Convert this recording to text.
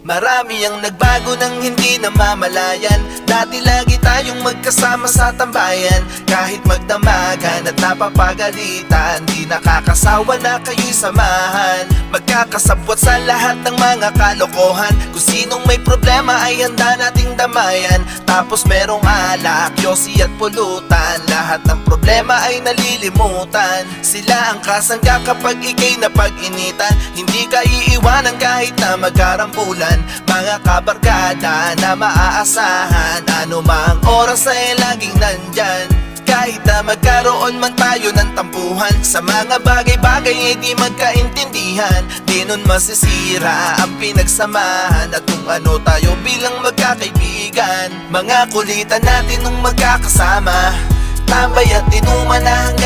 Marami ang nagbago nang hindi namamalayan. Dati lagi tayong magkasama sa tambayan. Kahit magdamagan at napapagalitan, di nakakasawa na kayo'y samahan. Magkakasabwat sa lahat ng mga kalokohan. Kung sinong may problema ay handa nating damayan. Tapos merong alak, yosi at pulutan. Lahat ng problema ay nalilimutan. Sila ang kasangga kapag ikay napag-initan. Hindi ka iiwanan kahit na magkarambulan. Mga kabarkada na maaasahan, ano mang oras ay laging nandyan. Kahit na magkaroon man tayo ng tampuhan, sa mga bagay-bagay ay di magkaintindihan. Di nun masisira ang pinagsamahan at kung ano tayo bilang magkakaibigan. Mga kulitan natin nung magkakasama, tambay at inuman na hanggang